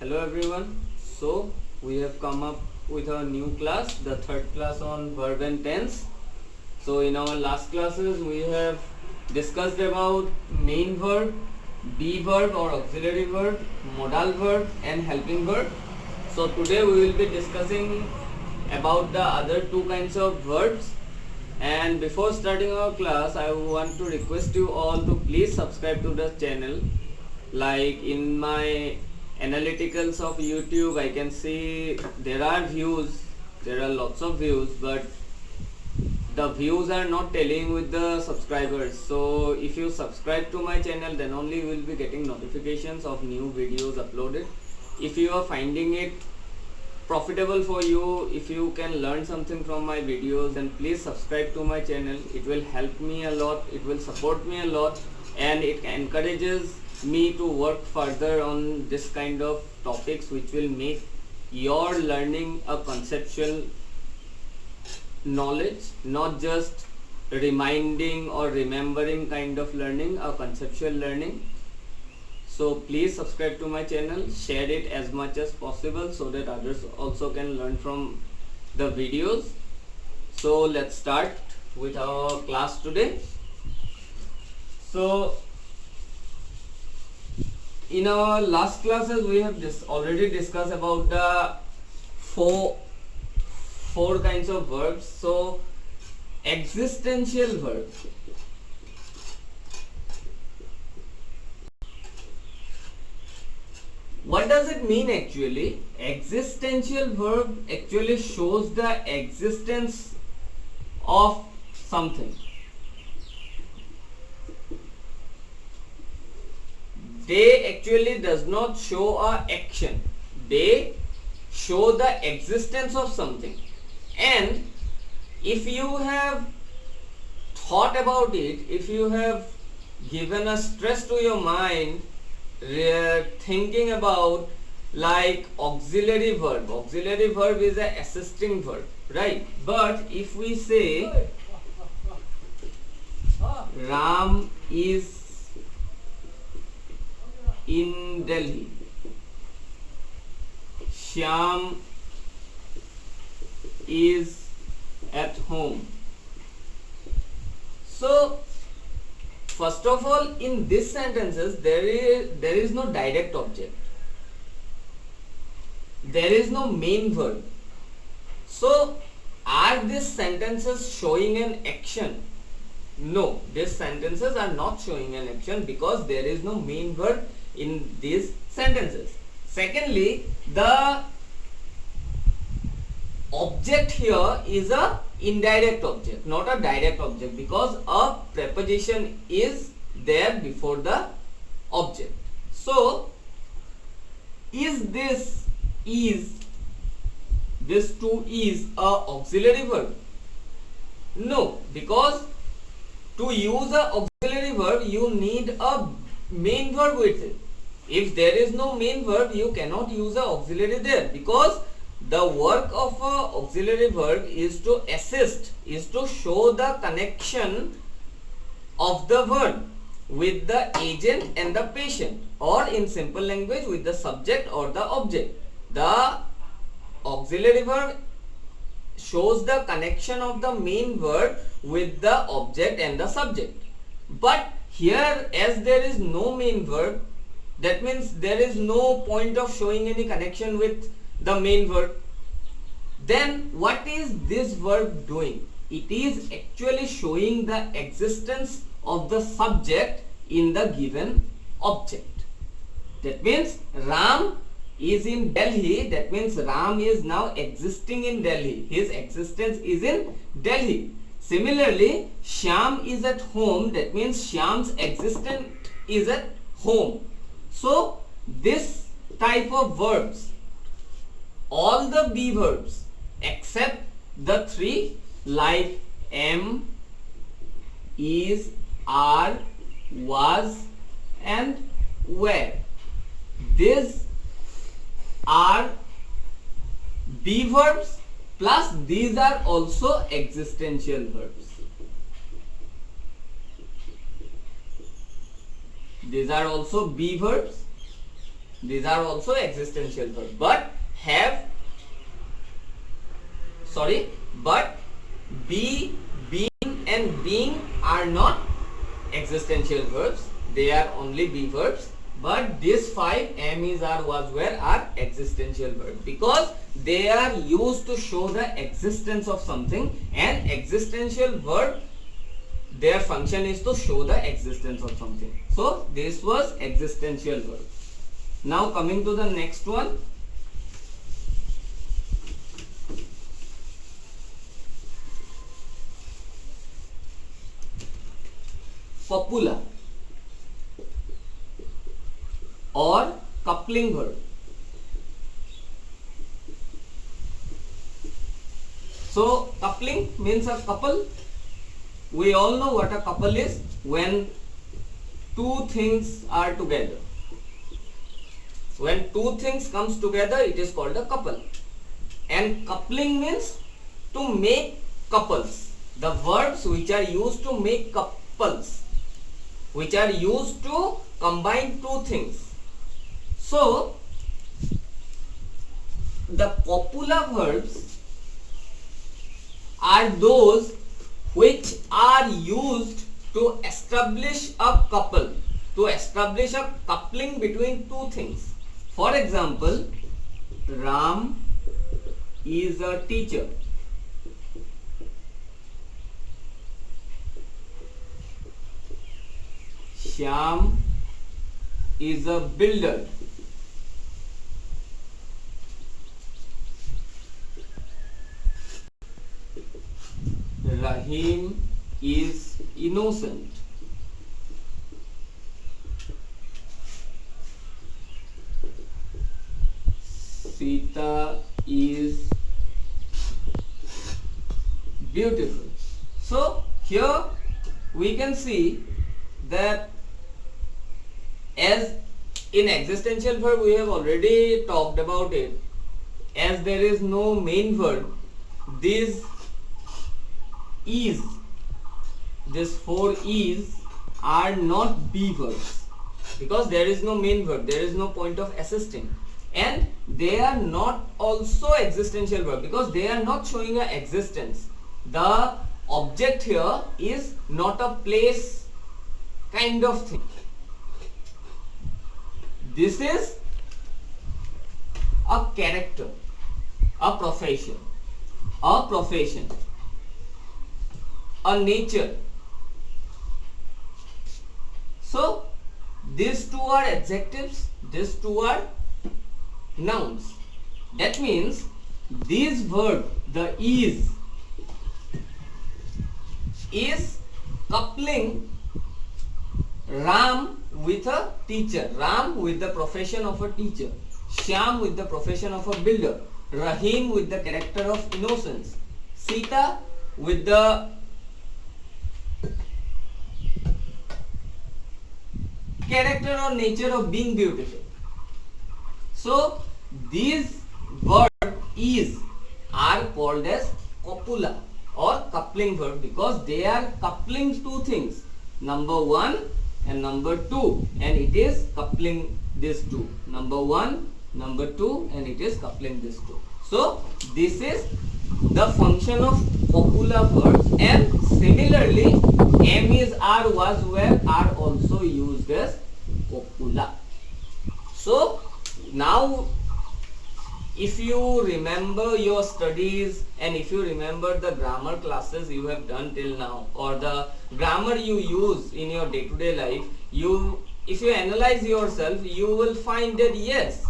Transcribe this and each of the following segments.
Hello everyone. So we have come up with a new class, the third class on verb and tense. So in our last classes we have discussed about main verb, be verb or auxiliary verb, modal verb and helping verb. So today we will be discussing about the other two kinds of verbs. And before starting our class, I want to request you all to please subscribe to the channel. Like in my analyticals of YouTube, I can see there are views, there are lots of views, but the views are not tallying with the subscribers. So if you subscribe to my channel, then only you will be getting notifications of new videos uploaded. If you are finding it profitable for you, if you can learn something from my videos, then please subscribe to my channel. It will help me a lot, it will support me a lot, and it encourages me to work further on this kind of topics which will make your learning a conceptual knowledge, not just reminding or remembering kind of learning, a conceptual learning. So please subscribe to my channel, share it as much as possible so that others also can learn from the videos. So let's start with our class today. So in our last classes we have already discussed about the four kinds of verbs. So existential verb. What does it mean actually? Existential verb actually shows the existence of something. They actually does not show a action. They show the existence of something. And if you have thought about it, if you have given a stress to your mind, thinking about like auxiliary verb is a assisting verb, right? But if we say Ram is in Delhi, Shyam is at home. So first of all, in these sentences there is no direct object, there is no main verb. So are these sentences showing an action? No, these sentences are not showing an action because there is no main verb in these sentences. Secondly, the object here is a indirect object, not a direct object, because a preposition is there before the object. So is this to is a auxiliary verb? No, because to use a auxiliary verb you need a main verb with it. If there is no main verb, you cannot use a auxiliary there, because the work of a auxiliary verb is to assist, is to show the connection of the verb with the agent and the patient, or in simple language with the subject or the object. The auxiliary verb shows the connection of the main verb with the object and the subject. But here, as there is no main verb, that means there is no point of showing any connection with the main verb. Then what is this verb doing? It is actually showing the existence of the subject in the given object. That means Ram is in Delhi, that means Ram is now existing in Delhi. His existence is in Delhi. Similarly, Shyam is at home, that means Shyam's existence is at home. So this type of verbs, all the be verbs except the three like am, is, are, was and were, these are be verbs, plus these are also existential verbs. These are also be verbs These are also existential verbs, but be, being and being are not existential verbs. They are only be verbs. But these 5 am, is, are, was, were are existential verbs because they are used to show the existence of something, and existential verb, their function is to show the existence of something. So this was existential verb. Now coming to the next one. Copula or coupling verb. So coupling means a couple. We all know what a couple is. When two things are together. When two things comes together, it is called a couple. And coupling means to make couples. The verbs which are used to make couples, which are used to combine two things. So the copula verbs are those which are used to establish a couple, to establish a coupling between two things. For example, Ram is a teacher. Shyam is a builder. Rahim is innocent. Sita is beautiful. So here we can see that as in existential verb we have already talked about it, as there is no main verb, these 4 E's are not be verbs because there is no main verb, there is no point of assisting, and they are not also existential verb because they are not showing a existence. The object here is not a place kind of thing. This is a character, a profession, a nature. So these two are adjectives, these two are nouns. That means this verb, the is coupling Ram with a teacher, Ram with the profession of a teacher, Shyam with the profession of a builder, Rahim with the character of innocence, Sita with the character or nature of being beautiful. So these verbs is are called as copula or coupling verb because they are coupling two things, number 1 and number 2, and it is coupling these two, number 1, number 2, and it is coupling these two. So this is the function of copula verbs, and similarly am, is, are, was, were are also used as copula. So now if you remember your studies and if you remember the grammar classes you have done till now, or the grammar you use in your day-to-day life, if you analyze yourself, you will find that yes,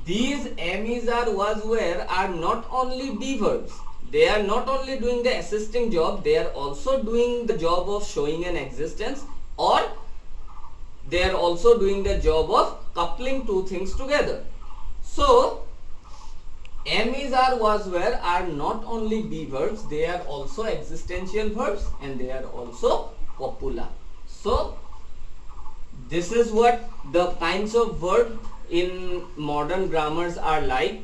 these am, is, are, was, were are not only be verbs. They are not only doing the assisting job, they are also doing the job of showing an existence, or they are also doing the job of coupling two things together. So am, is, are, was, were are not only be verbs, they are also existential verbs and they are also copula. So this is what the kinds of verb in modern grammars are like,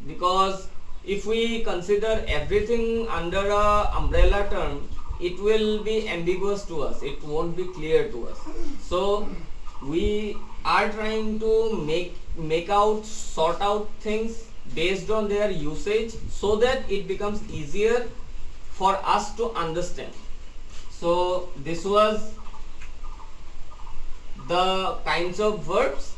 because if we consider everything under a umbrella term, it will be ambiguous to us, it won't be clear to us. So we are trying to sort out things based on their usage, so that it becomes easier for us to understand. So this was the kinds of verbs.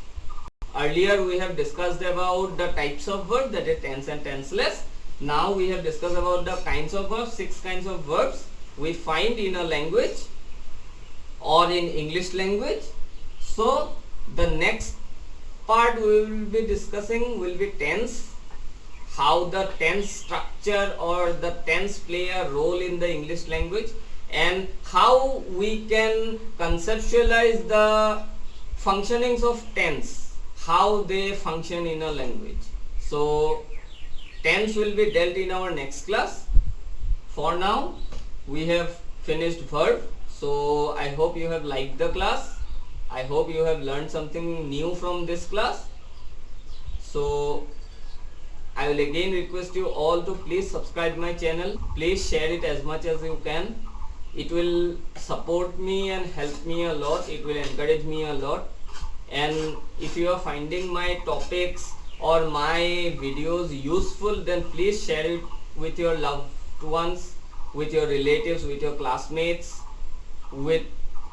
Earlier we have discussed about the types of verbs, that is tense and tenseless. Now we have discussed about the kinds of verbs, 6 kinds of verbs we find in a language or in English language. So the next part we will be discussing will be tense, how the tense structure or the tense play a role in the English language, and how we can conceptualize the functionings of tense, how they function in a language. So tense will be dealt in our next class. For now we have finished verb. So I hope you have liked the class. I hope you have learned something new from this class. So I will again request you all to please subscribe my channel. Please share it as much as you can. It will support me and help me a lot. It will encourage me a lot. And if you are finding my topics or my videos useful, then please share it with your loved ones, with your relatives, with your classmates, with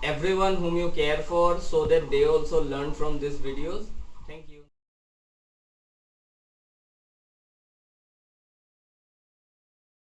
everyone whom you care for, so that they also learn from these videos.